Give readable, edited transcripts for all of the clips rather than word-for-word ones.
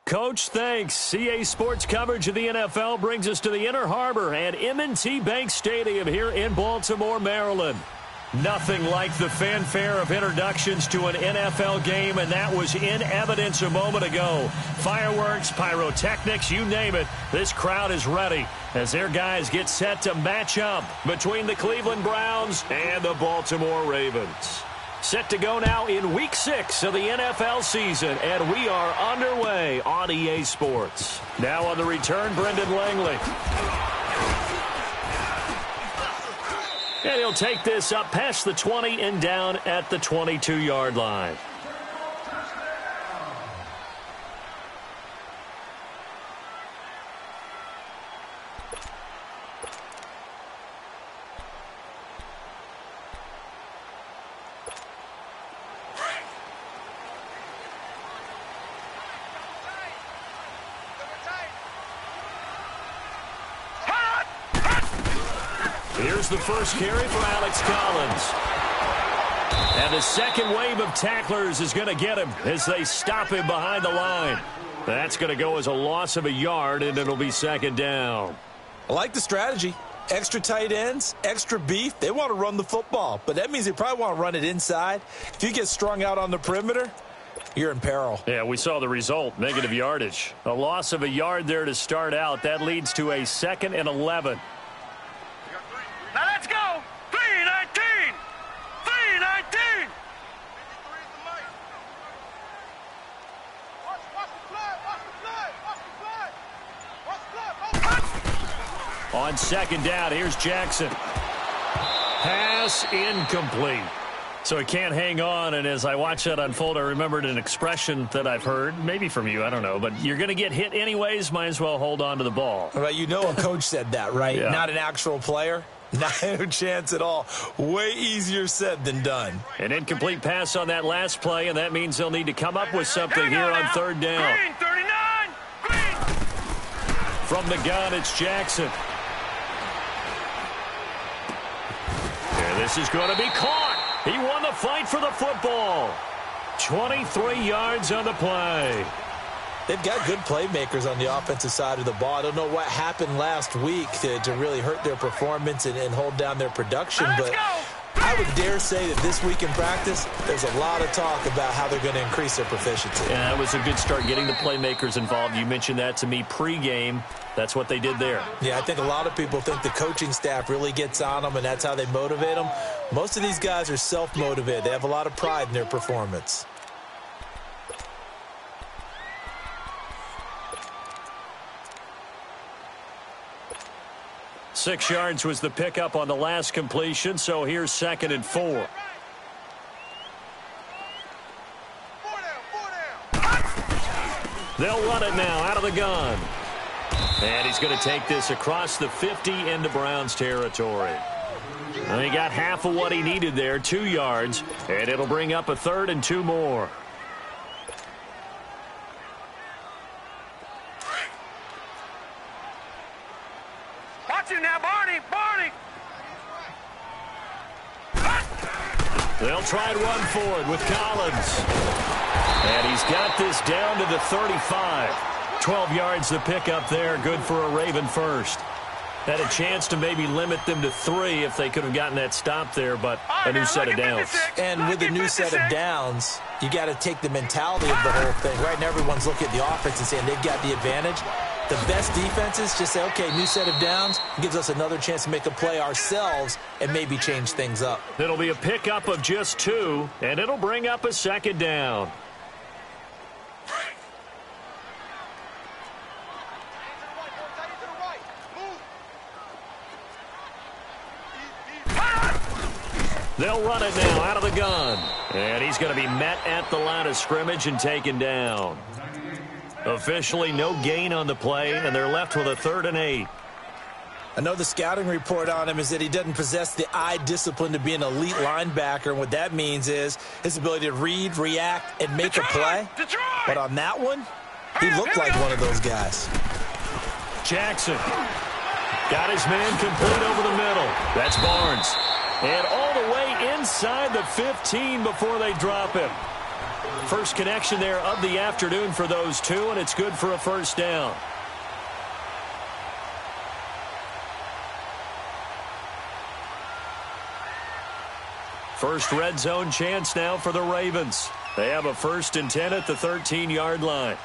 Coach, thanks. CA Sports coverage of the NFL brings us to the Inner Harbor at M&T Bank Stadium here in Baltimore, Maryland. Nothing like the fanfare of introductions to an NFL game, and that was in evidence a moment ago. Fireworks, pyrotechnics, you name it. This crowd is ready as their guys get set to match up between the Cleveland Browns and the Baltimore Ravens. Set to go now in Week 6 of the NFL season, and we are underway on EA Sports. Now on the return, Brendan Langley. And he'll take this up past the 20 and down at the 22-yard line. Here's the first carry for Alex Collins. And the second wave of tacklers is going to get him as they stop him behind the line. That's going to go as a loss of a yard, and it'll be second down. I like the strategy. Extra tight ends, extra beef. They want to run the football, but that means they probably want to run it inside. If you get strung out on the perimeter, you're in peril. Yeah, we saw the result, negative yardage. A loss of a yard there to start out. That leads to a 2nd and 11. Now let's go! 3-19! 3-19! On second down, here's Jackson. Pass incomplete. So he can't hang on, and as I watch that unfold, I remembered an expression that I've heard, maybe from you, I don't know, but you're going to get hit anyways, might as well hold on to the ball. Well, you know a coach said that, right? Yeah. Not an actual player. No chance at all. Way easier said than done. An incomplete pass on that last play, and that means they'll need to come up with something here on third down. Green, 39! Green! From the gun, it's Jackson. And this is going to be caught. He won the fight for the football. 23 yards on the play. They've got good playmakers on the offensive side of the ball. I don't know what happened last week to really hurt their performance and hold down their production, but I would dare say that this week in practice, there's a lot of talk about how they're going to increase their proficiency. Yeah, that was a good start, getting the playmakers involved. You mentioned that to me pregame. That's what they did there. Yeah, I think a lot of people think the coaching staff really gets on them, and that's how they motivate them. Most of these guys are self-motivated. They have a lot of pride in their performance. Six yards was the pickup on the last completion, so here's 2nd and 4. They'll run it now out of the gun. And he's going to take this across the 50 into Browns territory. And he got half of what he needed there, 2 yards, and it'll bring up a 3rd and 2 more. Now, Barney! They'll try to run forward with Collins. And he's got this down to the 35. 12 yards to pick up there. Good for a Raven first. Had a chance to maybe limit them to 3 if they could have gotten that stop there, but a new set of downs. And with a new set of downs, you got to take the mentality of the whole thing. Right now, everyone's looking at the offense and saying they've got the advantage. The best defenses just say, okay, new set of downs, gives us another chance to make a play ourselves and maybe change things up. It'll be a pickup of just 2, and it'll bring up a 2nd down. They'll run it now out of the gun. And he's going to be met at the line of scrimmage and taken down. Officially no gain on the play, and they're left with a 3rd and 8. I know the scouting report on him is that he doesn't possess the eye discipline to be an elite linebacker, and what that means is his ability to read, react, and make a play. But on that one, he looked like one of those guys. Jackson got his man complete over the middle. That's Barnes. And all the way inside the 15 before they drop him. First connection there of the afternoon for those two, and it's good for a first down. First red zone chance now for the Ravens. They have a 1st and 10 at the 13-yard line.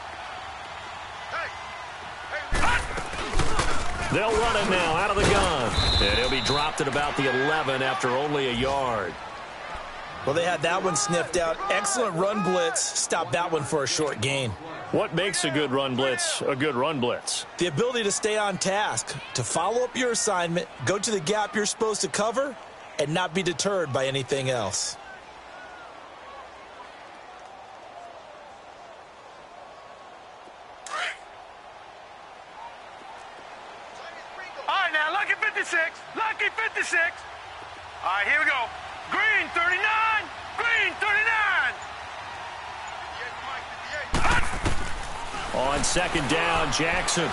They'll run it now out of the gun. And he'll be dropped at about the 11 after only a yard. Well, they had that one sniffed out. Excellent run blitz. Stopped that one for a short gain. What makes a good run blitz a good run blitz? The ability to stay on task, to follow up your assignment, go to the gap you're supposed to cover, and not be deterred by anything else. All right, now, lucky 56. Lucky 56. All right, here we go. Green, 39. Green, 39. On second down, Jackson.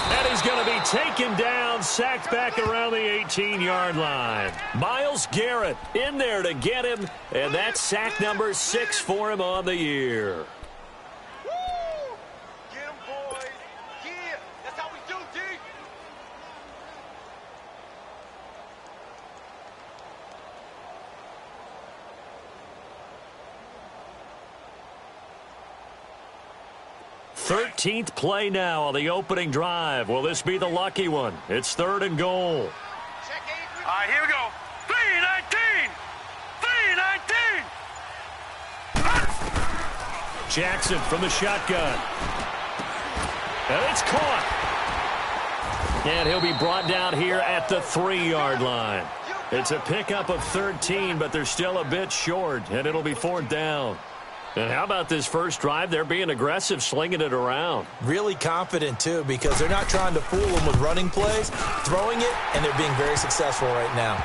And he's going to be taken down, sacked back around the 18-yard line. Myles Garrett in there to get him, and that's sack number 6 for him on the year. Woo! Get him, boys. Yeah, that's how we do, D. Thirteenth play now on the opening drive. Will this be the lucky one? It's 3rd and goal. All right, here we go. 3-19. 3-19. Jackson from the shotgun. And it's caught. And he'll be brought down here at the 3-yard line. It's a pickup of 13, but they're still a bit short, and it'll be 4th down. And how about this first drive? They're being aggressive, slinging it around. Really confident, too, because they're not trying to fool them with running plays, throwing it, and they're being very successful right now.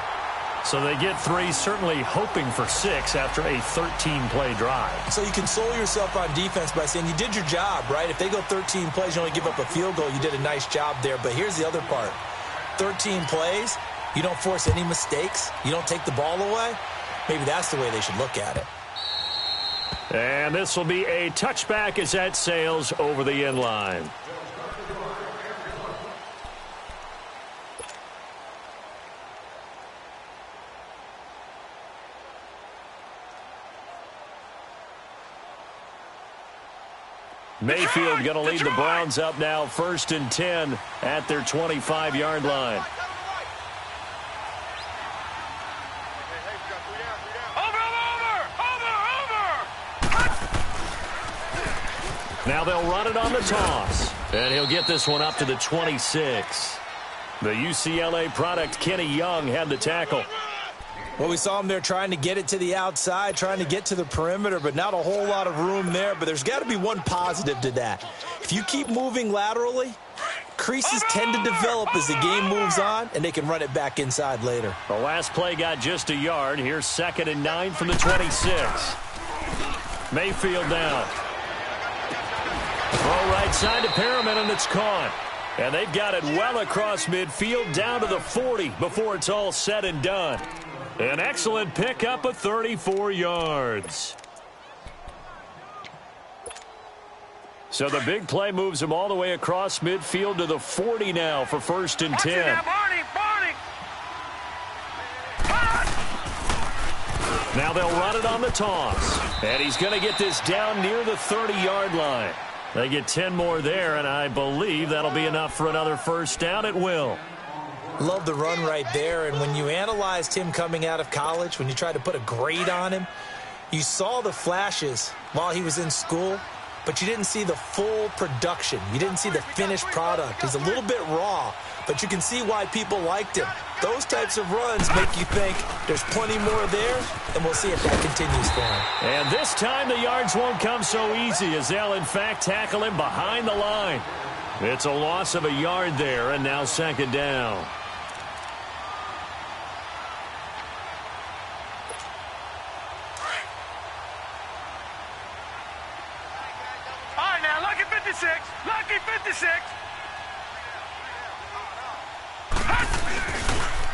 So they get 3, certainly hoping for 6 after a 13-play drive. So you console yourself on defense by saying you did your job, right? If they go 13 plays, you only give up a field goal, you did a nice job there. But here's the other part. 13 plays, you don't force any mistakes, you don't take the ball away. Maybe that's the way they should look at it. And this will be a touchback as that sails over the end line. Mayfield going to lead the Browns up now, 1st and 10 at their 25-yard line. Now they'll run it on the toss. And he'll get this one up to the 26. The UCLA product, Kenny Young, had the tackle. Well, we saw him there trying to get it to the outside, trying to get to the perimeter, but not a whole lot of room there. But there's got to be one positive to that. If you keep moving laterally, creases tend to develop as the game moves on, and they can run it back inside later. The last play got just a yard. Here's 2nd and 9 from the 26. Mayfield down. Throw right side to Perriman, and it's caught. And they've got it well across midfield, down to the 40 before it's all said and done. An excellent pickup of 34 yards. So the big play moves them all the way across midfield to the 40 now for 1st and 10. Now they'll run it on the toss. And he's going to get this down near the 30-yard line. They get 10 more there, and I believe that'll be enough for another first down. It will. Love the run right there, and when you analyzed him coming out of college, when you tried to put a grade on him, you saw the flashes while he was in school, but you didn't see the full production. You didn't see the finished product. He's a little bit raw, but you can see why people liked him. Those types of runs make you think there's plenty more there, and we'll see if that continues for him. And this time the yards won't come so easy as they'll, in fact, tackle him behind the line. It's a loss of a yard there, and now 2nd down. All right, now, lucky 56. Lucky 56.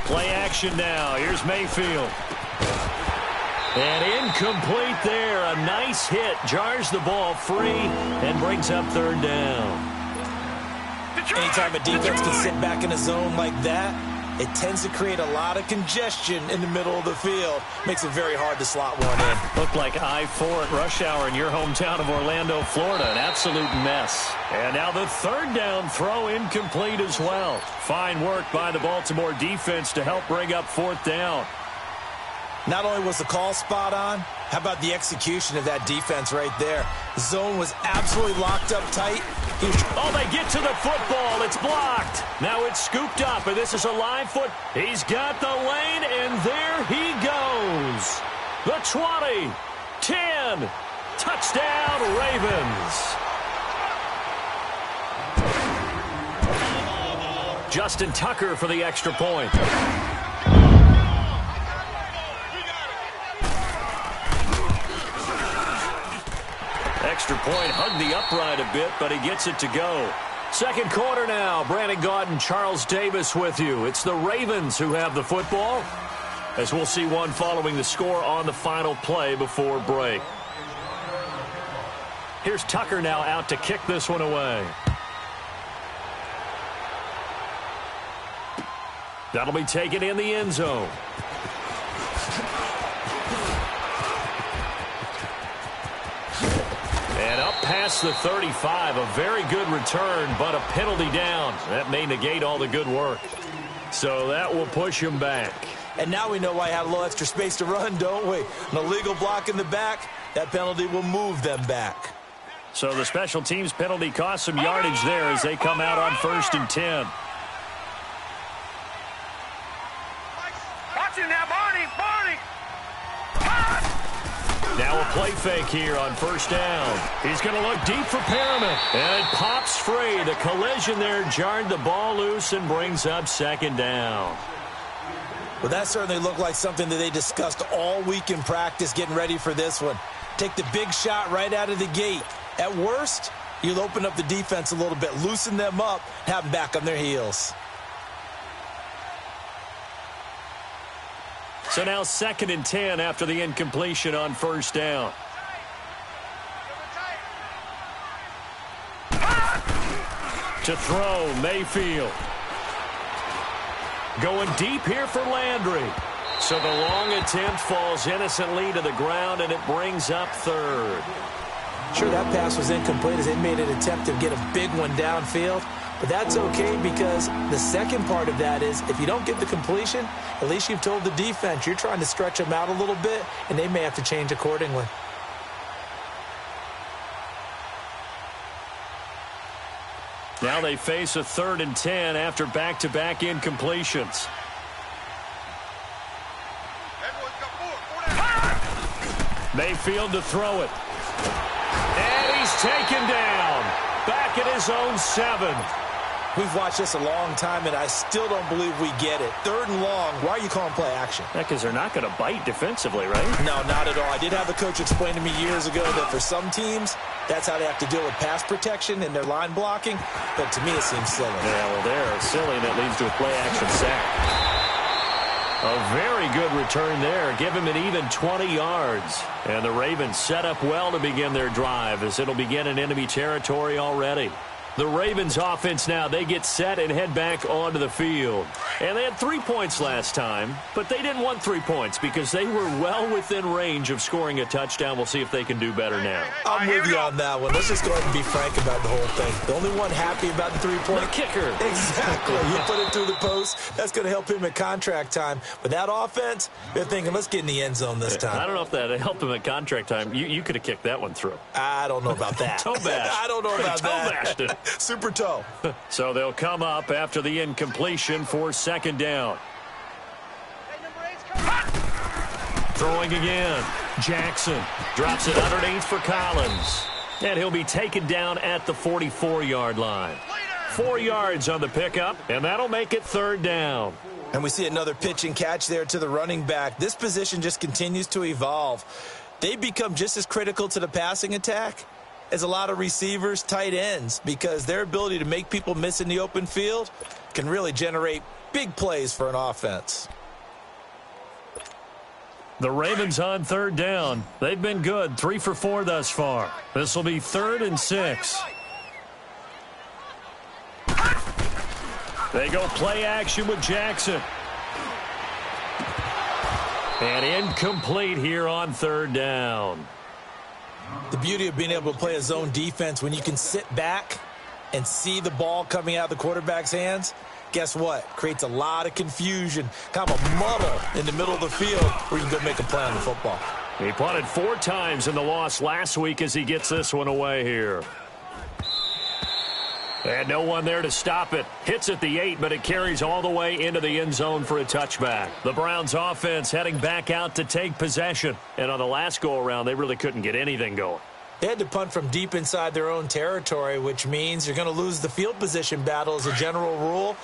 Play action now. Here's Mayfield. And incomplete there. A nice hit. Jars the ball free and brings up third down. Anytime a defense can sit back in a zone like that, it tends to create a lot of congestion in the middle of the field. Makes it very hard to slot one in. Looked like I-4 at rush hour in your hometown of Orlando, Florida. An absolute mess. And now the third down throw incomplete as well. Fine work by the Baltimore defense to help bring up fourth down. Not only was the call spot on, how about the execution of that defense right there? The zone was absolutely locked up tight. Oh, they get to the football. It's blocked. Now it's scooped up, and this is a live foot. He's got the lane, and there he goes. The 20, 10, touchdown Ravens. Justin Tucker for the extra point. Extra point, hugged the upright a bit, but he gets it to go. Second quarter now. Brandon Gaudin, Charles Davis with you. It's the Ravens who have the football, as we'll see one following the score on the final play before break. Here's Tucker now out to kick this one away. That'll be taken in the end zone. And up past the 35, a very good return, but a penalty down. That may negate all the good work. So that will push him back. And now we know why I had a little extra space to run, don't we? An illegal block in the back, that penalty will move them back. So the special teams penalty cost some yardage there as they come out on 1st and 10. Watch it now, Barney! Now a play fake here on 1st down. He's going to look deep for Perriman. And it pops free. The collision there jarred the ball loose and brings up 2nd down. Well, that certainly looked like something that they discussed all week in practice getting ready for this one. Take the big shot right out of the gate. At worst, you'll open up the defense a little bit, loosen them up, have them back on their heels. So now 2nd and 10 after the incompletion on 1st down. To throw, Mayfield. Going deep here for Landry. So the long attempt falls innocently to the ground, and it brings up 3rd. Sure, that pass was incomplete as they made an attempt to get a big one downfield. But that's okay because the second part of that is if you don't get the completion, at least you've told the defense you're trying to stretch them out a little bit, and they may have to change accordingly. Now they face a 3rd and 10 after back-to-back incompletions. Mayfield to throw it. And he's taken down. Back at his own 7. We've watched this a long time, and I still don't believe we get it. 3rd and long. Why are you calling play action? Because they're not going to bite defensively, right? No, not at all. I did have a coach explain to me years ago that for some teams, that's how they have to deal with pass protection and their line blocking. But to me, it seems silly. Yeah, well, they're silly, and it leads to a play action sack. A very good return there. Give him an even 20 yards. And the Ravens set up well to begin their drive as it'll begin in enemy territory already. The Ravens offense now, they get set and head back onto the field. And they had 3 points last time, but they didn't want 3 points because they were well within range of scoring a touchdown. We'll see if they can do better now. I'm with you on that one. Let's just go ahead and be frank about the whole thing. The only one happy about the 3-point. The kicker. Exactly. You put it through the post. That's going to help him at contract time. But that offense, they're thinking, let's get in the end zone this time. I don't know if that helped him at contract time. You could have kicked that one through. I don't know about that. Toe bash. I don't know about that. Toe bashed it. Super toe. So they'll come up after the incompletion for 2nd down. Throwing again. Jackson drops it underneath for Collins. And he'll be taken down at the 44-yard line. 4 yards on the pickup, and that'll make it 3rd down. And we see another pitch and catch there to the running back. This position just continues to evolve. They become just as critical to the passing attack as a lot of receivers, tight ends, because their ability to make people miss in the open field can really generate big plays for an offense. The Ravens on third down. They've been good, 3 for 4 thus far. This will be 3rd and 6. They go play action with Jackson. And incomplete here on 3rd down. The beauty of being able to play a zone defense when you can sit back and see the ball coming out of the quarterback's hands, guess what? Creates a lot of confusion, kind of a muddle in the middle of the field where you can go make a play on the football. He punted 4 times in the loss last week as he gets this one away here. And no one there to stop it. Hits at the 8, but it carries all the way into the end zone for a touchback. The Browns offense heading back out to take possession. And on the last go-around, they really couldn't get anything going. They had to punt from deep inside their own territory, which means you're going to lose the field position battle as a general rule.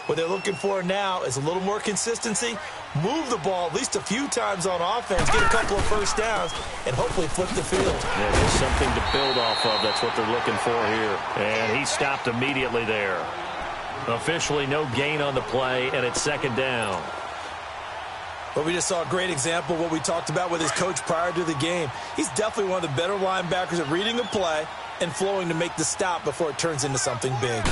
What they're looking for now is a little more consistency, move the ball at least a few times on offense, get a couple of first downs, and hopefully flip the field. Yeah, there's something to build off of. That's what they're looking for here. And he stopped immediately there. Officially no gain on the play, and it's 2nd down. But we just saw a great example of what we talked about with his coach prior to the game. He's definitely one of the better linebackers at reading a play and flowing to make the stop before it turns into something big.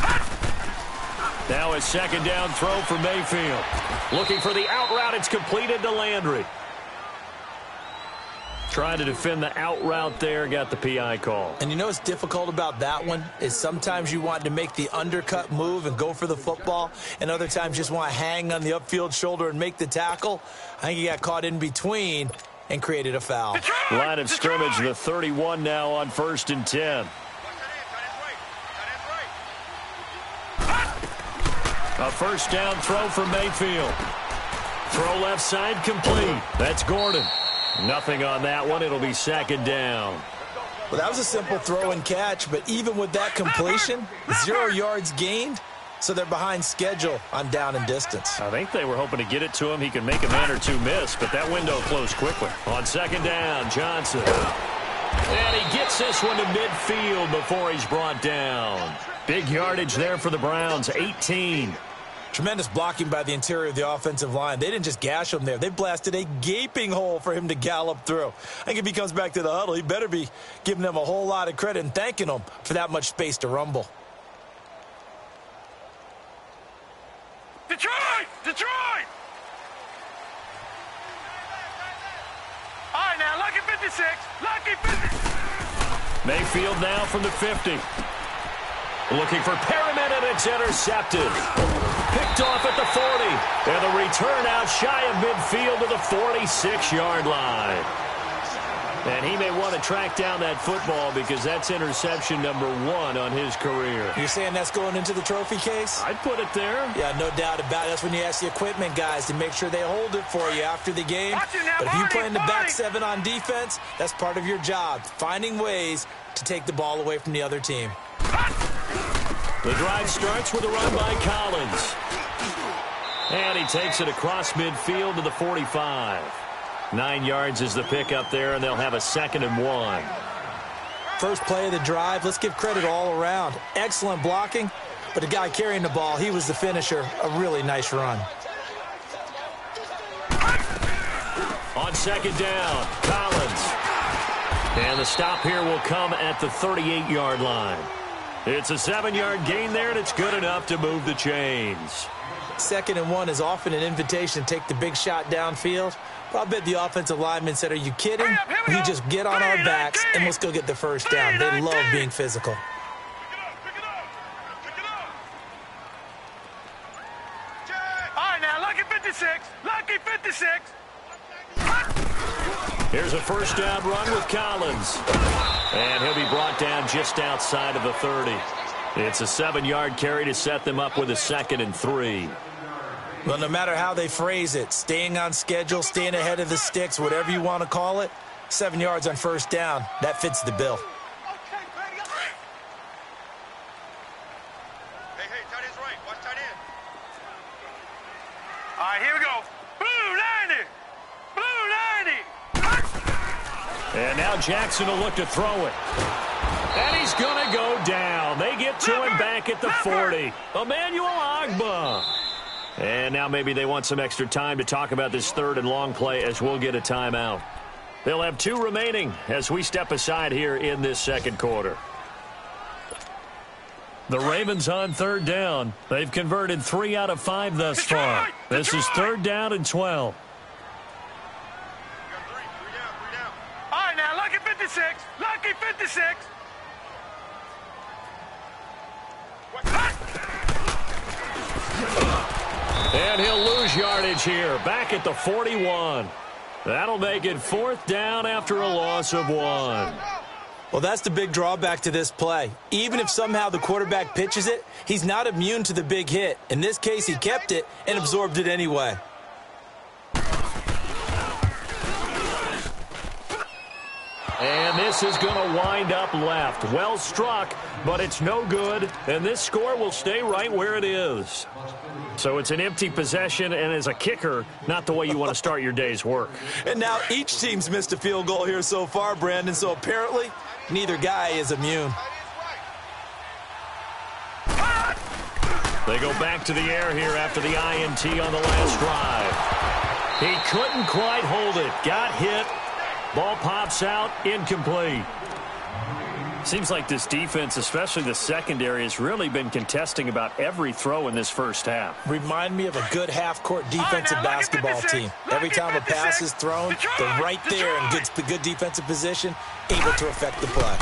Now a 2nd down throw for Mayfield. Looking for the out route. It's completed to Landry. Trying to defend the out route there. Got the PI call. And you know what's difficult about that one is sometimes you want to make the undercut move and go for the football, and other times just want to hang on the upfield shoulder and make the tackle. I think he got caught in between and created a foul. Line of scrimmage, the 31 now on 1st and 10. A 1st down throw for Mayfield. Throw left side complete. That's Gordon. Nothing on that one. It'll be 2nd down. Well, that was a simple throw and catch, but even with that completion, 0 yards gained, so they're behind schedule on down and distance. I think they were hoping to get it to him. He can make a man or two miss, but that window closed quickly. On 2nd down, Johnson. And he gets this one to midfield before he's brought down. Big yardage there for the Browns, 18. Tremendous blocking by the interior of the offensive line. They didn't just gash him there. They blasted a gaping hole for him to gallop through. I think if he comes back to the huddle, he better be giving them a whole lot of credit and thanking them for that much space to rumble. Detroit! Detroit! All right, now, lucky 56. Lucky 50. Mayfield now from the 50. Looking for Perriman, and it's intercepted. Picked off at the 40. And the return out shy of midfield to the 46-yard line. And he may want to track down that football because that's interception number 1 on his career. You're saying that's going into the trophy case? I'd put it there. Yeah, no doubt about it. That's when you ask the equipment guys to make sure they hold it for you after the game. But if you play in the back 7 on defense, that's part of your job, finding ways to take the ball away from the other team. The drive starts with a run by Collins. And he takes it across midfield to the 45. 9 yards is the pickup there, and they'll have a 2nd and 1. First play of the drive, let's give credit all around. Excellent blocking, but the guy carrying the ball, he was the finisher. A really nice run. On 2nd down, Collins. And the stop here will come at the 38-yard line. It's a 7-yard gain there, and it's good enough to move the chains. 2nd and 1 is often an invitation to take the big shot downfield. But I bet the offensive linemen said, are you kidding? You just get on our backs, and let's go get the first down. They love being physical. All right, now, lucky 56. Lucky 56. Here's a 1st down run with Collins. And he'll be brought down just outside of the 30. It's a 7-yard carry to set them up with a 2nd and 3. Well, no matter how they phrase it, staying on schedule, staying ahead of the sticks, whatever you want to call it, 7 yards on 1st down, that fits the bill. Hey, tight end's right. Watch tight end. All right, here we go. Blue 90. Blue 90. And now Jackson will look to throw it. And he's going to go down. They get to him back at the 40. Emmanuel Ogbah. And now maybe they want some extra time to talk about this third and long play as we'll get a timeout. They'll have 2 remaining as we step aside here in this second quarter. The Ravens on third down. They've converted 3 out of 5 thus far. This is third down and 12. All right, now, lucky 56. Lucky 56. And he'll lose yardage here, back at the 41. That'll make it 4th down after a loss of 1. Well, that's the big drawback to this play. Even if somehow the quarterback pitches it, he's not immune to the big hit. In this case, he kept it and absorbed it anyway. And this is going to wind up left. Well struck, but it's no good, and this score will stay right where it is. So it's an empty possession, and as a kicker, not the way you want to start your day's work. And now each team's missed a field goal here so far, Brandon, so apparently neither guy is immune. They go back to the air here after the INT on the last drive. He couldn't quite hold it. Got hit. Ball pops out. Incomplete. Seems like this defense, especially the secondary, has really been contesting about every throw in this first half. Remind me of a good half-court defensive basketball team. Every time a pass is thrown, they're right there in good defensive position, able to affect the play.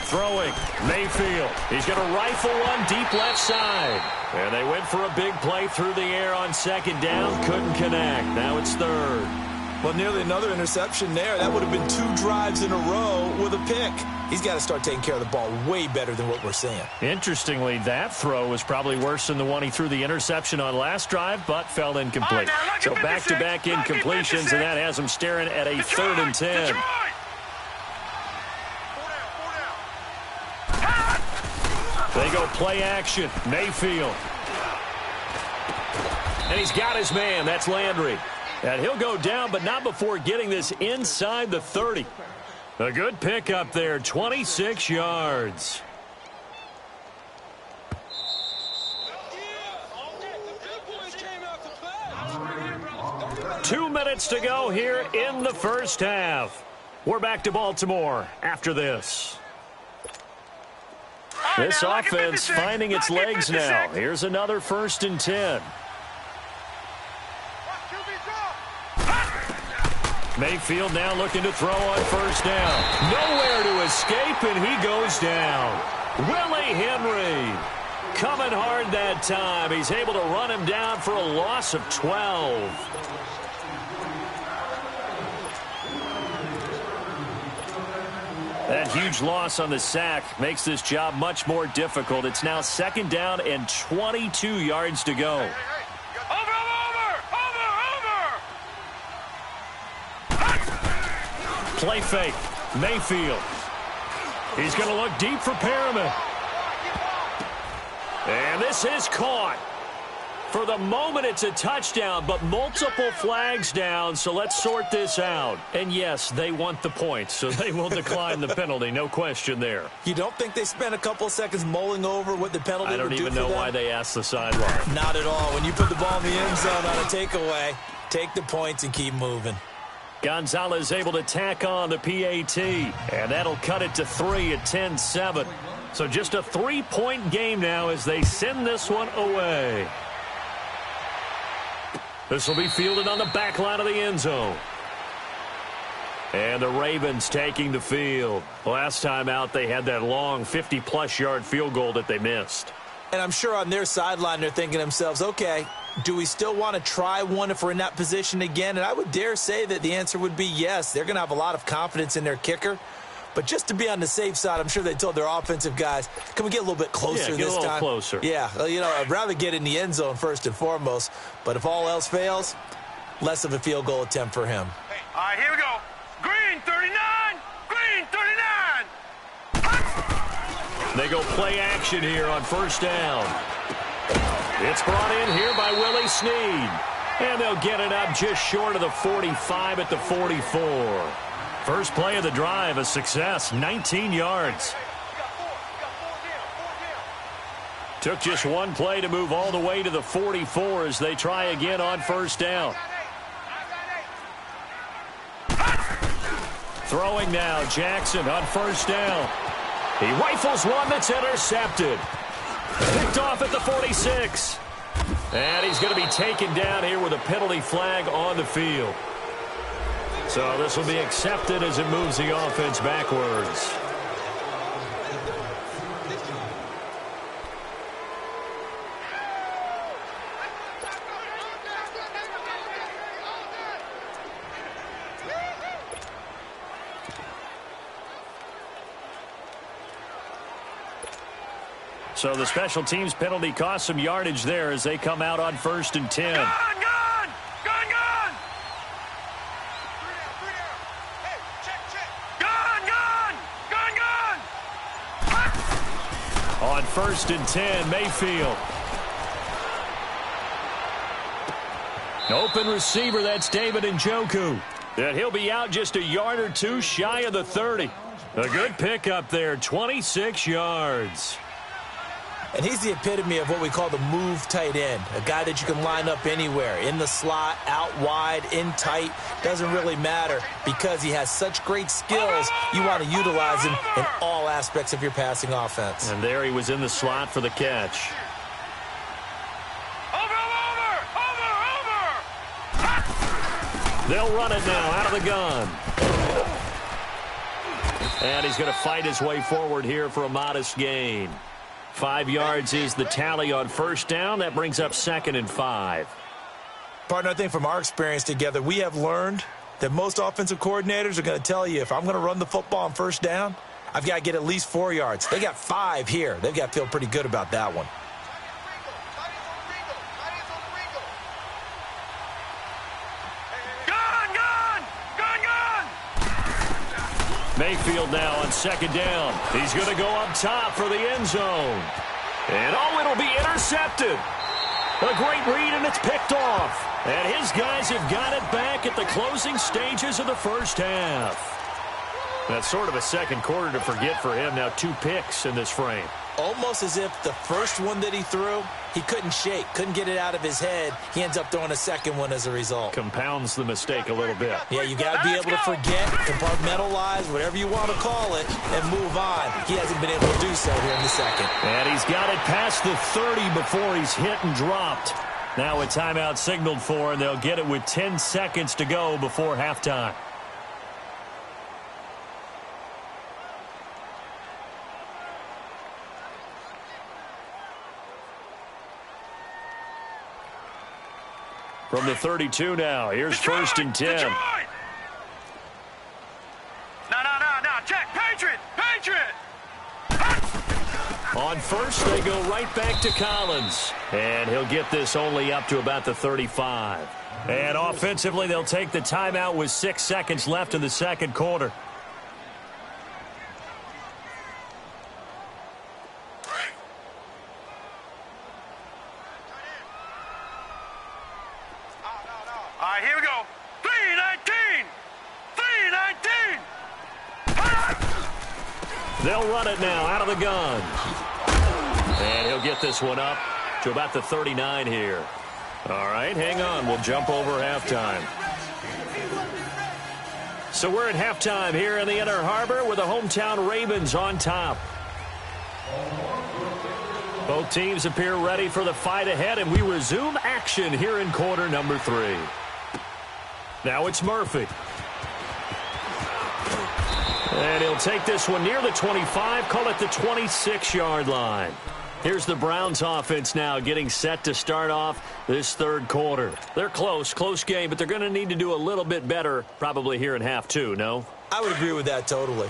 Throwing, Mayfield. He's going to rifle one deep left side. And they went for a big play through the air on second down. Couldn't connect. Now it's third. Well, nearly another interception there. That would have been 2 drives in a row with a pick. He's got to start taking care of the ball way better than what we're seeing. Interestingly, that throw was probably worse than the one he threw the interception on last drive, but fell incomplete. So back-to-back incompletions, and that has him staring at a 3rd and 10. They go play action. Mayfield. And he's got his man. That's Landry. And he'll go down, but not before getting this inside the 30. A good pickup there, 26 yards. Two minutes to go here in the first half. We're back to Baltimore after this. This offense finding its legs now. Here's another 1st and 10. Mayfield now looking to throw on 1st down. Nowhere to escape, and he goes down. Willie Henry coming hard that time. He's able to run him down for a loss of 12. That huge loss on the sack makes this job much more difficult. It's now 2nd down and 22 yards to go. Play fake. Mayfield. He's going to look deep for Perriman. And this is caught. For the moment, it's a touchdown, but multiple flags down, so let's sort this out. And yes, they want the points, so they will decline the penalty, no question there. You don't think they spent a couple seconds mulling over what the penalty would do for them? I don't even know why they asked the sideline. Not at all. When you put the ball in the end zone on a takeaway, take the points and keep moving. Gonzalez able to tack on the PAT, and that'll cut it to 3 at 10-7. So just a 3-point game now as they send this one away. This will be fielded on the back line of the end zone. And the Ravens taking the field. Last time out, they had that long 50-plus yard field goal that they missed. And I'm sure on their sideline, they're thinking to themselves, okay, do we still want to try one if we're in that position again? And I would dare say that the answer would be yes. They're going to have a lot of confidence in their kicker. But just to be on the safe side, I'm sure they told their offensive guys, can we get a little bit closer this time? Get a little closer. Yeah, well, you know, I'd rather get in the end zone first and foremost. But if all else fails, less of a field goal attempt for him. All right, here we go. Green 39. Green 39. They go play action here on 1st down. It's brought in here by Willie Snead. And they'll get it up just short of the 45 at the 44. First play of the drive, a success, 19 yards. Took just one play to move all the way to the 44 as they try again on first down. Throwing now, Jackson on first down. He rifles one that's intercepted. Picked off at the 46. And he's going to be taken down here with a penalty flag on the field. So this will be accepted as it moves the offense backwards. So the special teams penalty cost some yardage there as they come out on 1st and 10. Gun! On 1st and 10, Mayfield. Open receiver, that's David Njoku. And he'll be out just a yard or two shy of the 30. A good pickup there, 26 yards. And he's the epitome of what we call the move tight end, a guy that you can line up anywhere, in the slot, out wide, in tight, doesn't really matter because he has such great skills. You want to utilize him in all aspects of your passing offense. And there he was in the slot for the catch. Over! They'll run it now out of the gun. And he's going to fight his way forward here for a modest gain. 5 yards is the tally on first down. That brings up 2nd and 5. Partner, I think from our experience together, we have learned that most offensive coordinators are going to tell you, if I'm going to run the football on first down, I've got to get at least 4 yards. They got 5 here. They've got to feel pretty good about that one. Mayfield now on 2nd down. He's going to go up top for the end zone. And it'll be intercepted. A great read, and it's picked off. And his guys have got it back at the closing stages of the first half. That's sort of a second quarter to forget for him. Now 2 picks in this frame. Almost as if the first one that he threw, he couldn't shake, couldn't get it out of his head. He ends up throwing a second one as a result. Compounds the mistake a little bit. Yeah, you got to be able to forget, compartmentalize, whatever you want to call it, and move on. He hasn't been able to do so here in the second. And he's got it past the 30 before he's hit and dropped. Now a timeout signaled for, and they'll get it with 10 seconds to go before halftime. From the 32 now, here's Detroit, 1st and 10. Detroit. No, check, Patriot! On first, they go right back to Collins. And he'll get this only up to about the 35. And offensively, they'll take the timeout with 6 seconds left in the second quarter. All right, here we go. 319! They'll run it now out of the gun. And he'll get this one up to about the 39 here. All right, hang on. We'll jump over halftime. So we're at halftime here in the Inner Harbor with the hometown Ravens on top. Both teams appear ready for the fight ahead, and we resume action here in quarter number 3. Now it's Murphy. And he'll take this one near the 25, call it the 26-yard line. Here's the Browns offense now getting set to start off this third quarter. They're close game, but they're going to need to do a little bit better probably here in half 2, no? I would agree with that totally.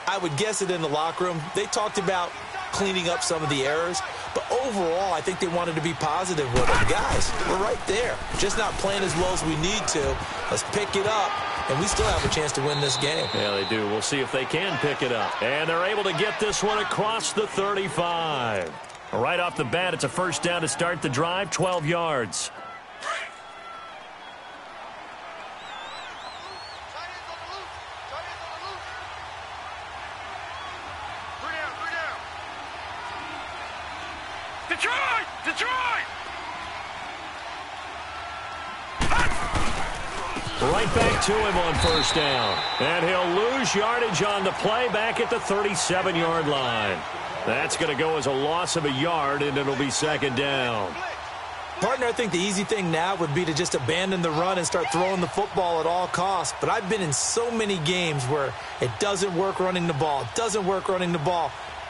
I would guess it in the locker room. They talked about cleaning up some of the errors, but overall, I think they wanted to be positive with them. Guys, we're right there. Just not playing as well as we need to. Let's pick it up, and we still have a chance to win this game. Yeah, they do. We'll see if they can pick it up. And they're able to get this one across the 35. Right off the bat, it's a first down to start the drive, 12 yards. Detroit! Detroit! Detroit! Right back to him on first down. And he'll lose yardage on the play back at the 37-yard line. That's going to go as a loss of a yard, and it'll be second down. Partner, I think the easy thing now would be to just abandon the run and start throwing the football at all costs. But I've been in so many games where it doesn't work running the ball,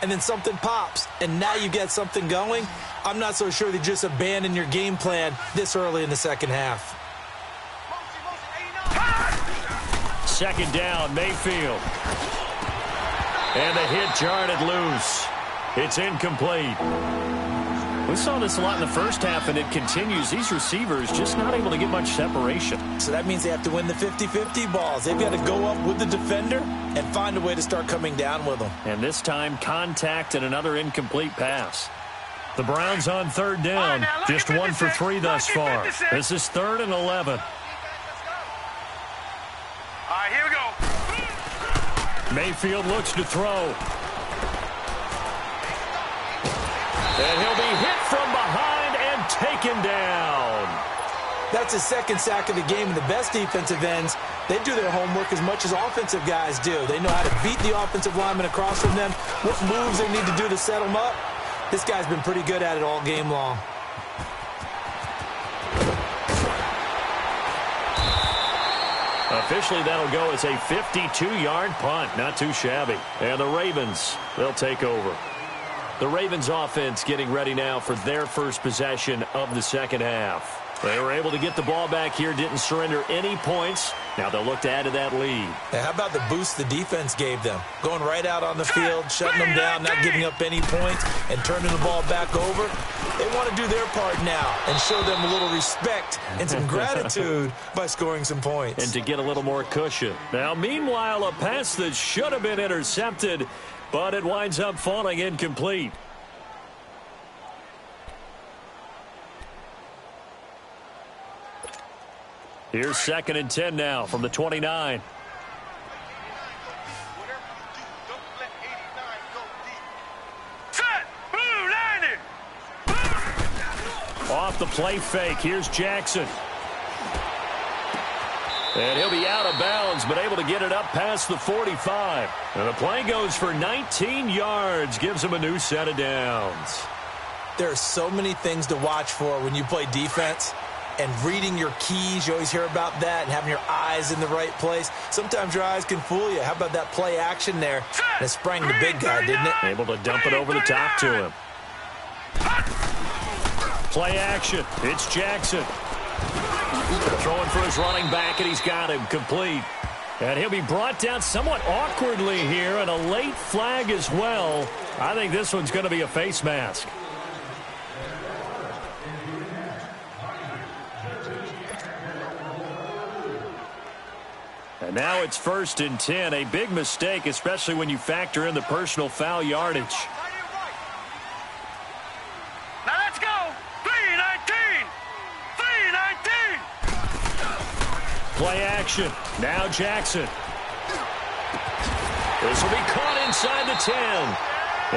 and then something pops, and now you get something going. I'm not so sure that just abandon your game plan this early in the second half. Second down, Mayfield. And the hit jarred it loose. It's incomplete. We saw this a lot in the first half, and it continues. These receivers just not able to get much separation. So that means they have to win the 50-50 balls. They've got to go up with the defender and find a way to start coming down with them. And this time, contact and another incomplete pass. The Browns on third down. Just 1 for 3 thus far. This is 3rd and 11. All right, here we go. Mayfield looks to throw. And he'll be hit from behind and taken down. That's his second sack of the game, and the best defensive ends, they do their homework as much as offensive guys do. They know how to beat the offensive lineman across from them, what moves they need to do to set them up. This guy's been pretty good at it all game long. Officially, that'll go as a 52-yard punt. Not too shabby. And the Ravens, they'll take over. The Ravens offense getting ready now for their first possession of the second half. They were able to get the ball back here, didn't surrender any points. Now they'll look to add to that lead. Now, how about the boost the defense gave them? Going right out on the field, shutting them down, not giving up any points, and turning the ball back over. They want to do their part now and show them a little respect and some gratitude by scoring some points. And to get a little more cushion. Now, meanwhile, a pass that should have been intercepted, but it winds up falling incomplete. Here's 2nd and 10 now from the 29. Set! Move, 90! Off the play fake. Here's Jackson. And he'll be out of bounds, but able to get it up past the 45. And the play goes for 19 yards. Gives him a new set of downs. There are so many things to watch for when you play defense. And reading your keys, you always hear about that, and having your eyes in the right place. Sometimes your eyes can fool you. How about that play action there? And it sprang the big guy, didn't it? Able to dump it over the top to him. Play action. It's Jackson. Throwing for his running back, and he's got him complete. And he'll be brought down somewhat awkwardly here, and a late flag as well. I think this one's going to be a face mask. And now it's 1st and 10. A big mistake, especially when you factor in the personal foul yardage. Now let's go. 3-19. 3-19. Play action. Now Jackson. This will be caught inside the 10.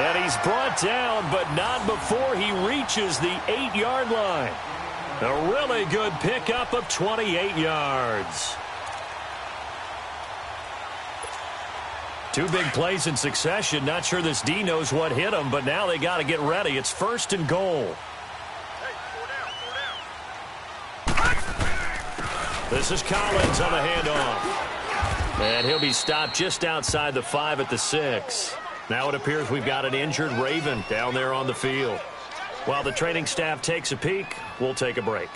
And he's brought down, but not before he reaches the 8-yard line. A really good pickup of 28 yards. 2 big plays in succession. Not sure this D knows what hit him, but now they got to get ready. It's 1st and goal. This is Collins on the handoff. And he'll be stopped just outside the 5 at the 6. Now it appears we've got an injured Raven down there on the field. While the training staff takes a peek, we'll take a break.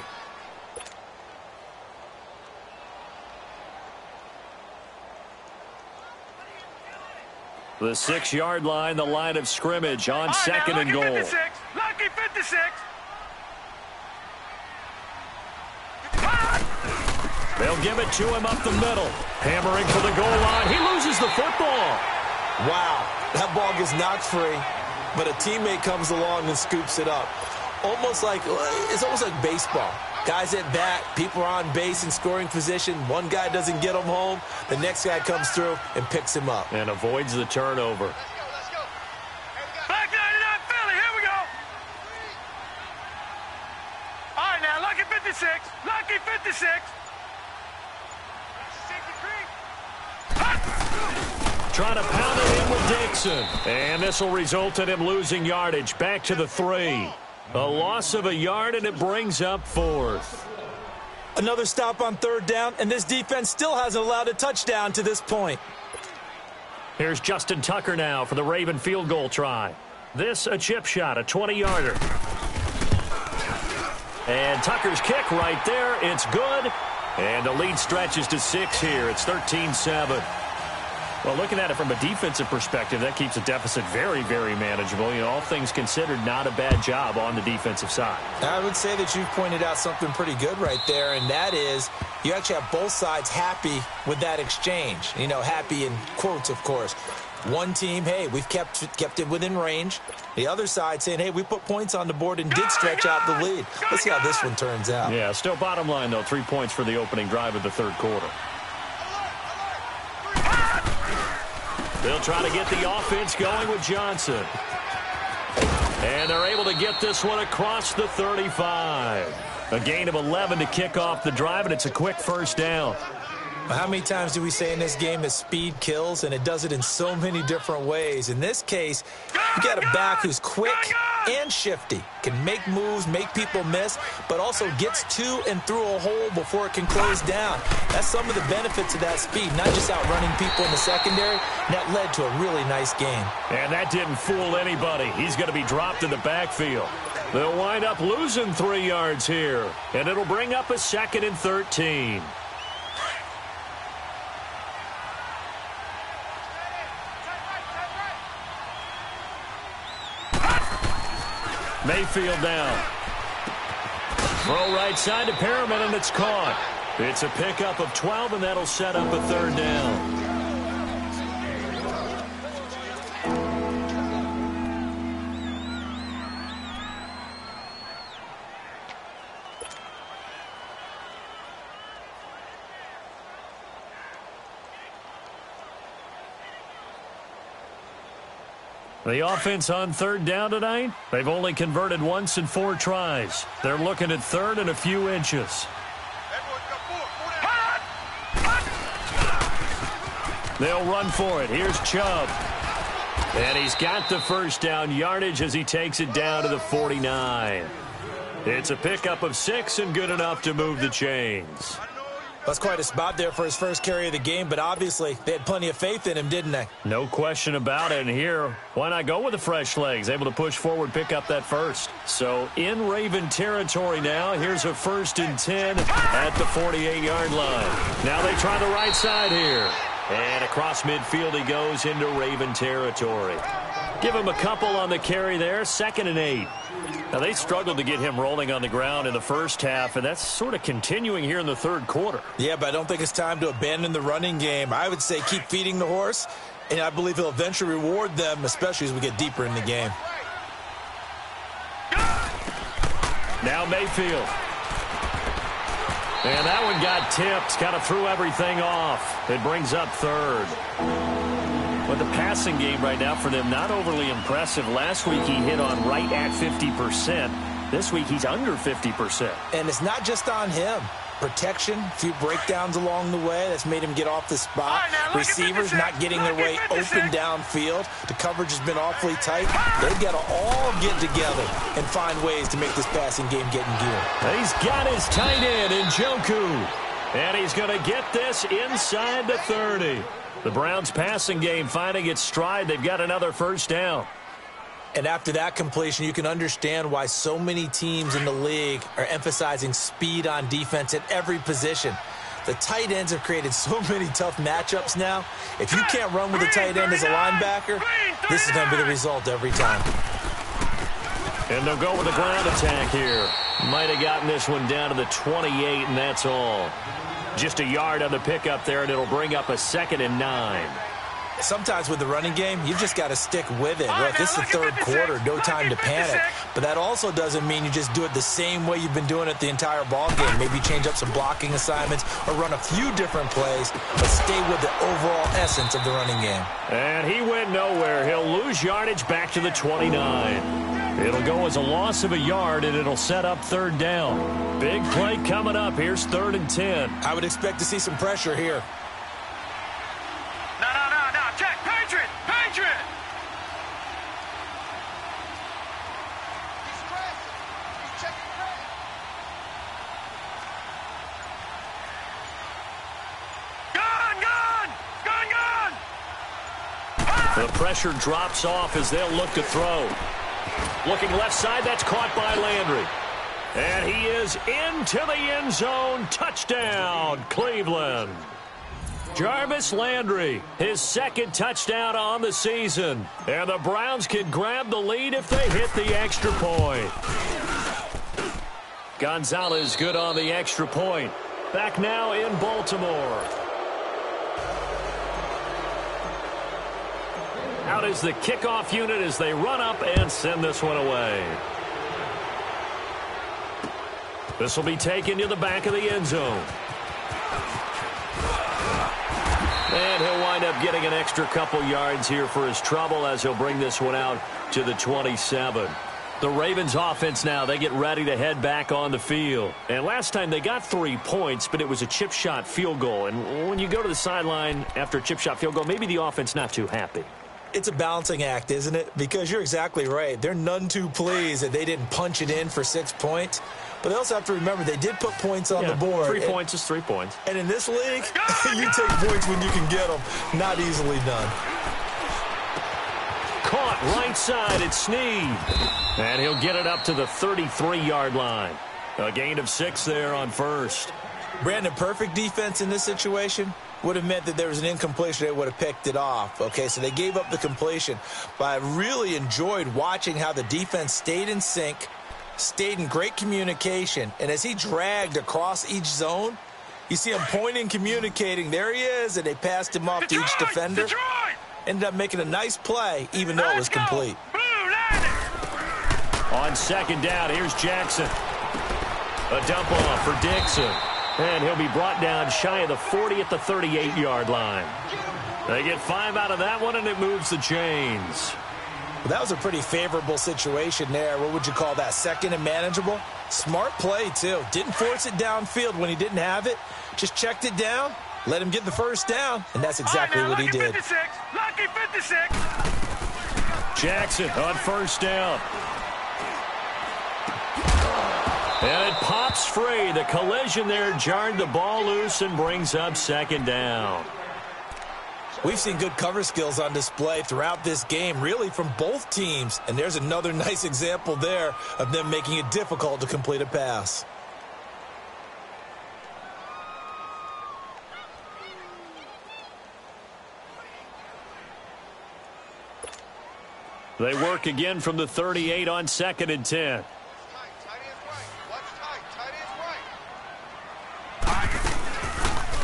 The 6-yard line, the line of scrimmage on 2nd and goal. Lucky 56. They'll give it to him up the middle. Hammering for the goal line. He loses the football. Wow, that ball gets knocked free, but a teammate comes along and scoops it up. It's almost like baseball. Guys at bat, people are on base in scoring position. One guy doesn't get him home. The next guy comes through and picks him up. And avoids the turnover. Back 99 Philly, here we go. Trying to pound it in with Dixon. And this will result in him losing yardage. Back to the 3. A loss of a yard, and it brings up 4th. Another stop on 3rd down, and this defense still hasn't allowed a touchdown to this point. Here's Justin Tucker now for the Raven field goal try. This a chip shot, a 20-yarder. And Tucker's kick right there. It's good. And the lead stretches to 6 here. It's 13-7. Well, looking at it from a defensive perspective, that keeps the deficit very, very manageable. You know, all things considered, not a bad job on the defensive side. I would say that you've pointed out something pretty good right there, and that is you actually have both sides happy with that exchange. You know, happy in quotes, of course. One team, hey, we've kept it within range. The other side saying, hey, we put points on the board and did stretch out the lead. Let's see how this one turns out. Yeah, still bottom line, though, 3 points for the opening drive of the 3rd quarter. They'll try to get the offense going with Johnson. And they're able to get this one across the 35. A gain of 11 to kick off the drive, and it's a quick 1st down. How many times do we say in this game that speed kills, and it does it in so many different ways? In this case, you got a back who's quick and shifty, can make moves, make people miss, but also gets to and through a hole before it can close down. That's some of the benefits of that speed, not just outrunning people in the secondary. That led to a really nice game. And that didn't fool anybody. He's going to be dropped in the backfield. They'll wind up losing 3 yards here, and it'll bring up a 2nd and 13. Mayfield down. Throw right side to Perriman, and it's caught. It's a pickup of 12, and that'll set up a 3rd down. The offense on 3rd down tonight, they've only converted once in 4 tries. They're looking at 3rd and a few inches. They'll run for it. Here's Chubb. And he's got the 1st down yardage as he takes it down to the 49. It's a pickup of 6 and good enough to move the chains. That's quite a spot there for his first carry of the game, but obviously they had plenty of faith in him, didn't they? No question about it. And here, why not go with the fresh legs? Able to push forward, pick up that 1st. So in Raven territory now, here's a 1st and 10 at the 48-yard line. Now they try the right side here. And across midfield he goes into Raven territory. Give him a couple on the carry there, 2nd and 8. Now, they struggled to get him rolling on the ground in the 1st half, and that's sort of continuing here in the 3rd quarter. Yeah, but I don't think it's time to abandon the running game. I would say keep feeding the horse, and I believe he'll eventually reward them, especially as we get deeper in the game. Now Mayfield. And that one got tipped, kind of threw everything off. It brings up 3rd. But the passing game right now for them, not overly impressive. Last week he hit on right at 50%. This week he's under 50%. And it's not just on him. Protection, a few breakdowns along the way. That's made him get off the spot. Receivers not getting their way open downfield. The coverage has been awfully tight. They've got to all get together and find ways to make this passing game get in gear. He's got his tight end in Njoku. And he's going to get this inside the 30. The Browns' passing game finding its stride. They've got another 1st down. And after that completion, you can understand why so many teams in the league are emphasizing speed on defense at every position. The tight ends have created so many tough matchups now. If you can't run with a tight end as a linebacker, this is going to be the result every time. And they'll go with a ground attack here. Might have gotten this one down to the 28, and that's all. Just a yard on the pickup there, and it'll bring up a 2nd and 9. Sometimes with the running game, you've just got to stick with it. Look, this is the 3rd quarter, no time to panic. But that also doesn't mean you just do it the same way you've been doing it the entire ball game. Maybe change up some blocking assignments or run a few different plays, but stay with the overall essence of the running game. And he went nowhere. He'll lose yardage back to the 29. It'll go as a loss of a yard, and it'll set up 3rd down. Big play coming up. Here's 3rd and 10. I would expect to see some pressure here. No. The pressure drops off as they'll look to throw. Looking left side, that's caught by Landry. And he is into the end zone. Touchdown, Cleveland. Jarvis Landry, his second touchdown on the season. And the Browns can grab the lead if they hit the extra point. Gonzalez good on the extra point. Back now in Baltimore. Out is the kickoff unit as they run up and send this one away. This will be taken to the back of the end zone. And he'll wind up getting an extra couple yards here for his trouble as he'll bring this one out to the 27. The Ravens offense now, they get ready to head back on the field. And last time they got 3 points, but it was a chip shot field goal. And when you go to the sideline after a chip shot field goal, maybe the offense not too happy. It's a balancing act, isn't it? Because you're exactly right. They're none too pleased that they didn't punch it in for 6 points. But they also have to remember they did put points on the board. 3 points is 3 points. And in this league, you take points when you can get them. Not easily done. Caught right side, it's Snead. And he'll get it up to the 33-yard line. A gain of 6 there on first. Brandon, perfect defense in this situation would have meant that there was an incompletion. They would have picked it off. Okay, so they gave up the completion. But I really enjoyed watching how the defense stayed in sync, stayed in great communication. And as he dragged across each zone, you see him pointing, communicating. There he is, and they passed him off to each defender. Ended up making a nice play, even though it was complete. On second down, here's Jackson. A dump off for Dixon. And he'll be brought down shy of the 40 at the 38-yard line. They get 5 out of that one, and it moves the chains. Well, that was a pretty favorable situation there. What would you call that? Second and manageable? Smart play, too. Didn't force it downfield when he didn't have it. Just checked it down, let him get the first down, and that's exactly what he did. 56, lucky 56. Jackson on first down. And it pops free. The collision there jarred the ball loose and brings up second down. We've seen good cover skills on display throughout this game, really from both teams. And there's another nice example there of them making it difficult to complete a pass. They work again from the 38 on second and 10.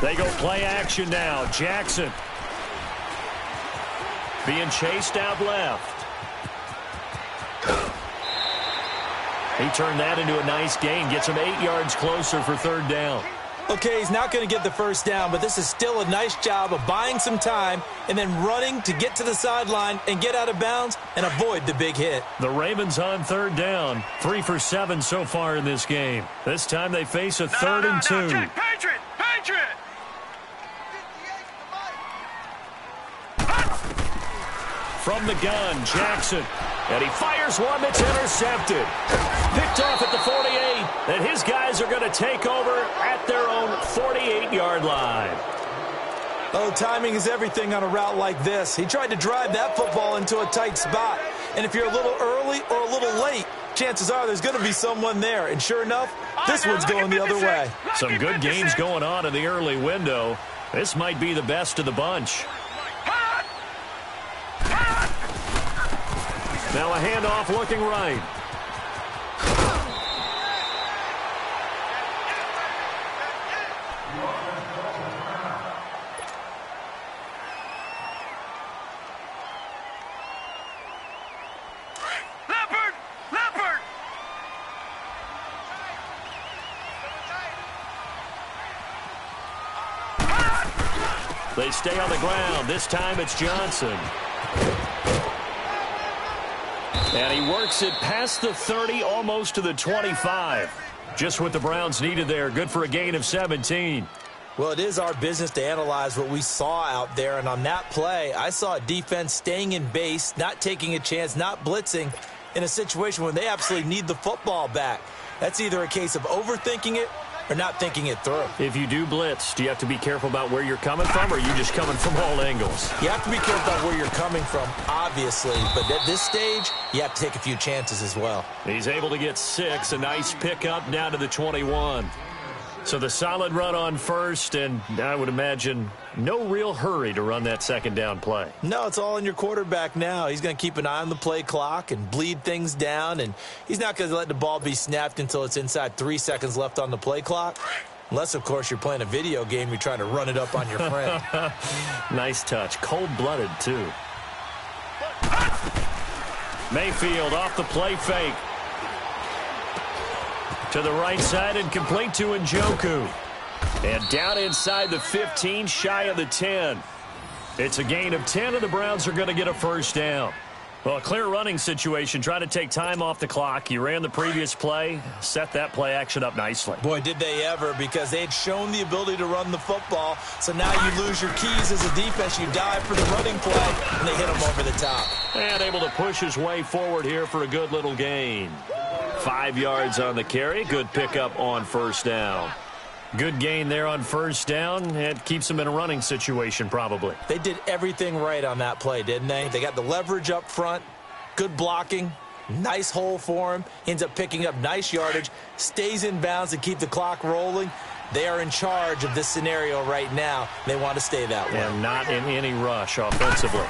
They go play action now. Jackson being chased out left. He turned that into a nice gain. Gets him 8 yards closer for third down. Okay, he's not going to get the first down, but this is still a nice job of buying some time and then running to get to the sideline and get out of bounds and avoid the big hit. The Ravens on third down. 3 for 7 so far in this game. This time they face a third and 2. Check. Patriot! From the gun, Jackson. And he fires one that's intercepted. Picked off at the 48. And his guys are going to take over at their own 48-yard line. Oh, timing is everything on a route like this. He tried to drive that football into a tight spot. And if you're a little early or a little late, chances are there's going to be someone there. And sure enough, this one's going the other way. Some good games going on in the early window. This might be the best of the bunch. Now a handoff looking right. Leopard! They stay on the ground. This time it's Johnson. And he works it past the 30, almost to the 25. Just what the Browns needed there. Good for a gain of 17. Well, it is our business to analyze what we saw out there. And on that play, I saw a defense staying in base, not taking a chance, not blitzing in a situation where they absolutely need the football back. That's either a case of overthinking it or not thinking it through. If you do blitz, do you have to be careful about where you're coming from, or are you just coming from all angles? You have to be careful about where you're coming from, obviously, but at this stage, you have to take a few chances as well. He's able to get 6, a nice pickup down to the 21. So the solid run on first, and I would imagine no real hurry to run that second down play. No, it's all in your quarterback now. He's going to keep an eye on the play clock and bleed things down, and he's not going to let the ball be snapped until it's inside 3 seconds left on the play clock. Unless, of course, you're playing a video game, you're trying to run it up on your friend. Nice touch. Cold-blooded, too. Mayfield off the play fake. To the right side and complete to Njoku. And down inside the 15, shy of the 10. It's a gain of 10, and the Browns are going to get a first down. Well, a clear running situation. Try to take time off the clock. You ran the previous play, set that play action up nicely. Boy, did they ever, because they had shown the ability to run the football. So now you lose your keys as a defense. You dive for the running play, and they hit him over the top. And able to push his way forward here for a good little gain. 5 yards on the carry. Good pickup on first down. Good gain there on first down. It keeps them in a running situation probably. They did everything right on that play, didn't they? They got the leverage up front, good blocking, nice hole for him. Ends up picking up nice yardage, stays in bounds to keep the clock rolling. They are in charge of this scenario right now. They want to stay that way. And not in any rush offensively.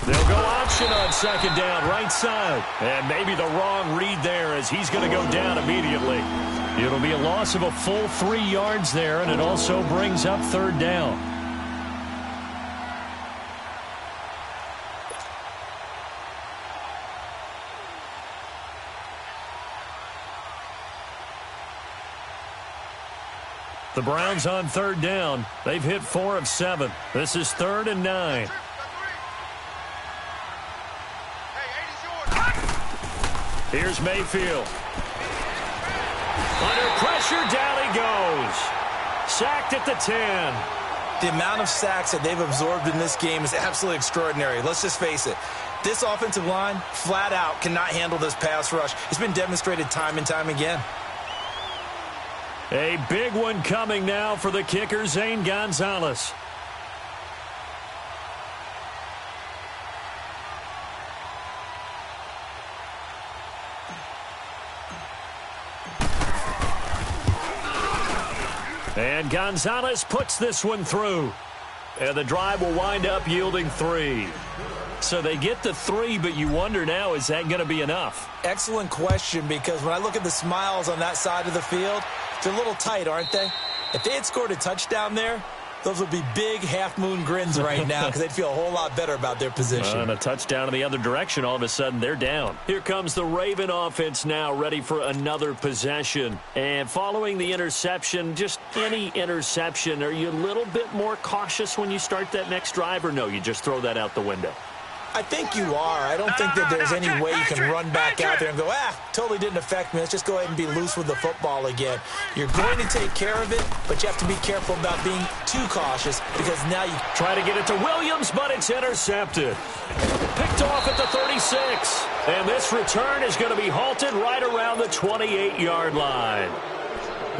They'll go option on second down, right side. And maybe the wrong read there as he's going to go down immediately. It'll be a loss of a full 3 yards there, and it also brings up third down. The Browns on third down. They've hit 4 of 7. This is 3rd and 9. Here's Mayfield. Under pressure, down he goes. Sacked at the 10. The amount of sacks that they've absorbed in this game is absolutely extraordinary. Let's just face it. This offensive line, flat out, cannot handle this pass rush. It's been demonstrated time and time again. A big one coming now for the kicker, Zane Gonzalez. And Gonzalez puts this one through. And the drive will wind up yielding 3. So they get the 3, but you wonder now, is that going to be enough? Excellent question, because when I look at the smiles on that side of the field, they're a little tight, aren't they? If they had scored a touchdown there, those would be big half-moon grins right now because they'd feel a whole lot better about their position. And a touchdown in the other direction, all of a sudden they're down. Here comes the Raven offense now, ready for another possession. And following the interception, just any interception, are you a little bit more cautious when you start that next drive, or no, you just throw that out the window? I think you are. I don't think that there's any way you can run back out there and go, totally didn't affect me. Let's just go ahead and be loose with the football again. You're going to take care of it, but you have to be careful about being too cautious because now you try to get it to Williams, but it's intercepted. Picked off at the 36. And this return is going to be halted right around the 28-yard line.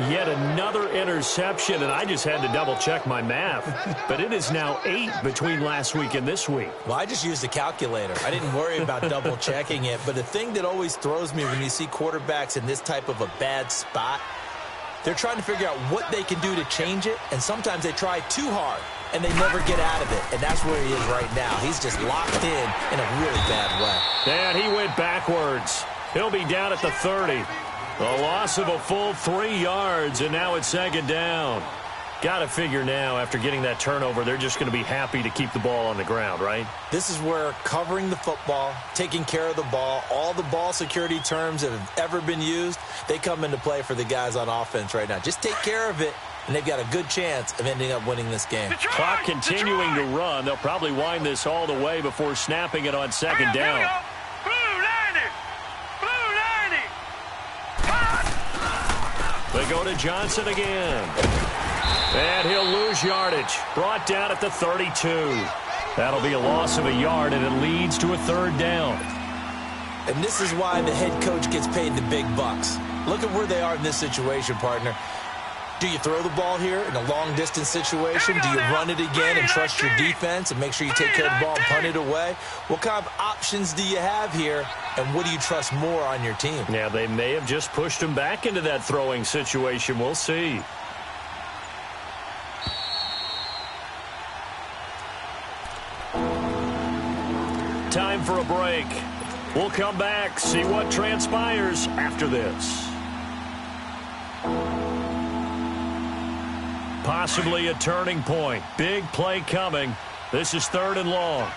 Yet another interception, and I just had to double-check my math. But it is now 8 between last week and this week. Well, I just used a calculator. I didn't worry about double-checking it. But the thing that always throws me when you see quarterbacks in this type of a bad spot, they're trying to figure out what they can do to change it, and sometimes they try too hard, and they never get out of it. And that's where he is right now. He's just locked in a really bad way. And he went backwards. He'll be down at the 30. A loss of a full 3 yards, and now it's second down. Got to figure now, after getting that turnover, they're just going to be happy to keep the ball on the ground, right? This is where covering the football, taking care of the ball, all the ball security terms that have ever been used, they come into play for the guys on offense right now. Just take care of it, and they've got a good chance of ending up winning this game. Clock continuing to run. They'll probably wind this all the way before snapping it on second down. They go to Johnson again. And he'll lose yardage. Brought down at the 32. That'll be a loss of a yard, and it leads to a third down. And this is why the head coach gets paid the big bucks. Look at where they are in this situation, partner. Do you throw the ball here in a long-distance situation? Do you run it again and trust your defense and make sure you take care of the ball and punt it away? What kind of options do you have here, and what do you trust more on your team? Yeah, they may have just pushed him back into that throwing situation. We'll see. Time for a break. We'll come back, see what transpires after this. Possibly a turning point. Big play coming. This is 3rd and long.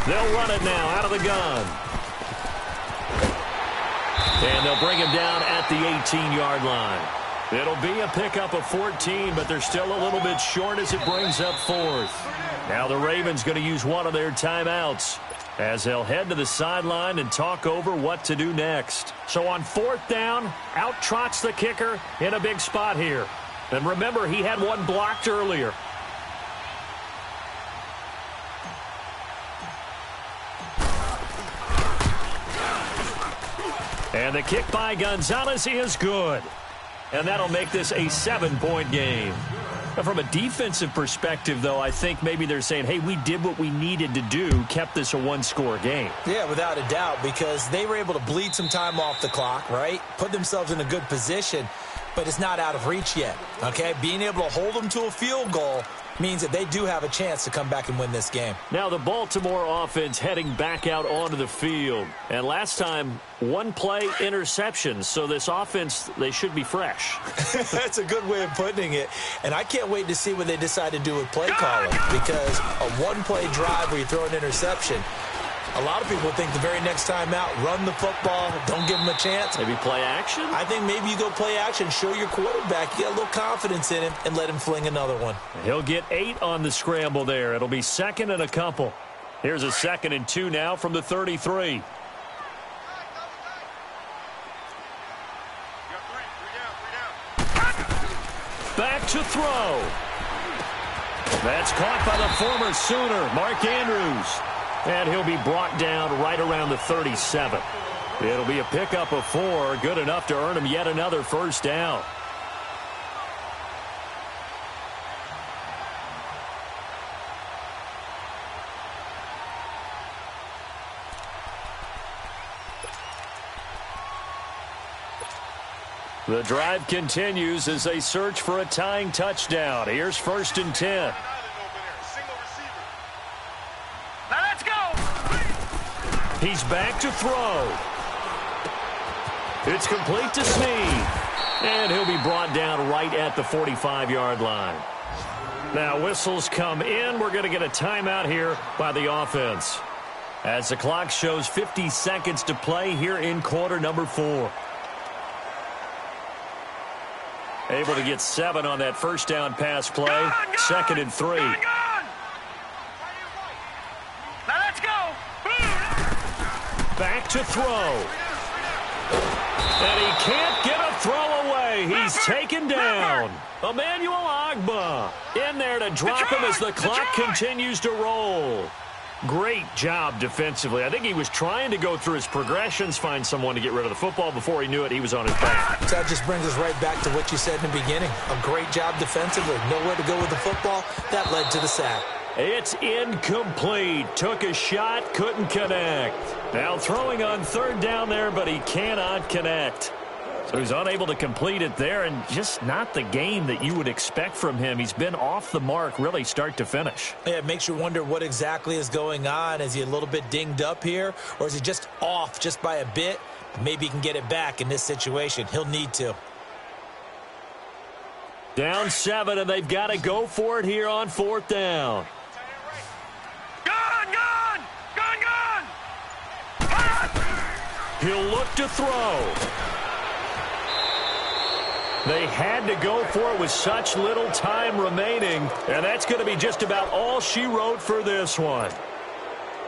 They'll run it now out of the gun. And they'll bring him down at the 18-yard line. It'll be a pickup of 14, but they're still a little bit short as it brings up 4th. Now the Ravens going to use one of their timeouts as they'll head to the sideline and talk over what to do next. So on 4th down, out trots the kicker in a big spot here. And remember, he had one blocked earlier. And the kick by Gonzalez is good. And that'll make this a 7-point game. From a defensive perspective, though, I think maybe they're saying, hey, we did what we needed to do, kept this a one-score game. Yeah, without a doubt, because they were able to bleed some time off the clock, right? Put themselves in a good position, but it's not out of reach yet, okay? Being able to hold them to a field goal means that they do have a chance to come back and win this game. Now the Baltimore offense heading back out onto the field. And last time, one play interception. So this offense, they should be fresh. That's a good way of putting it. And I can't wait to see what they decide to do with play calling, because a one-play drive where you throw an interception, a lot of people think the very next time out, run the football, don't give them a chance. Maybe play action? I think maybe you go play action, show your quarterback you got a little confidence in him, and let him fling another one. He'll get 8 on the scramble there. It'll be 2nd and a couple. Here's a 2nd and 2 now from the 33. Back to throw. That's caught by the former Sooner, Mark Andrews. And he'll be brought down right around the 37. It'll be a pickup of 4, good enough to earn him yet another first down. The drive continues as they search for a tying touchdown. Here's 1st and 10. He's back to throw. It's complete to Snead. And he'll be brought down right at the 45-yard line. Now whistles come in. We're going to get a timeout here by the offense, as the clock shows 50 seconds to play here in quarter number 4. Able to get 7 on that first down pass play. 2nd and 3. Back to throw. And he can't get a throw away. He's taken down. Emmanuel Ogbah in there to drop him as the clock continues to roll. Great job defensively. I think he was trying to go through his progressions, find someone to get rid of the football. Before he knew it, he was on his back. So that just brings us right back to what you said in the beginning. A great job defensively. Nowhere to go with the football. That led to the sack. It's incomplete. Took a shot, couldn't connect. Now throwing on 3rd down there, but he cannot connect. So he's unable to complete it there, and just not the game that you would expect from him. He's been off the mark really start to finish. Yeah, it makes you wonder what exactly is going on. Is he a little bit dinged up here, or is he just off just by a bit? Maybe he can get it back in this situation. He'll need to. Down 7, and they've got to go for it here on 4th down. He'll look to throw. They had to go for it with such little time remaining, and that's going to be just about all she wrote for this one.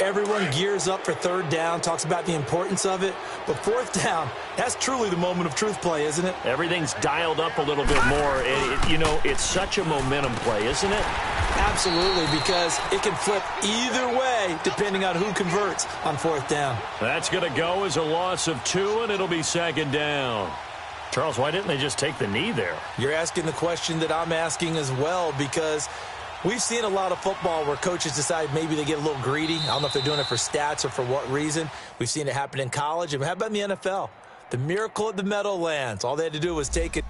Everyone gears up for 3rd down, talks about the importance of it, but 4th down, that's truly the moment of truth play, isn't it? Everything's dialed up a little bit more. You know, it's such a momentum play, isn't it? Absolutely, because it can flip either way depending on who converts on 4th down. That's going to go as a loss of 2, and it'll be 2nd down. Charles, why didn't they just take the knee there? You're asking the question that I'm asking as well, because we've seen a lot of football where coaches decide maybe they get a little greedy. I don't know if they're doing it for stats or for what reason. We've seen it happen in college. And how about in the NFL? The miracle at the Meadowlands. All they had to do was take it.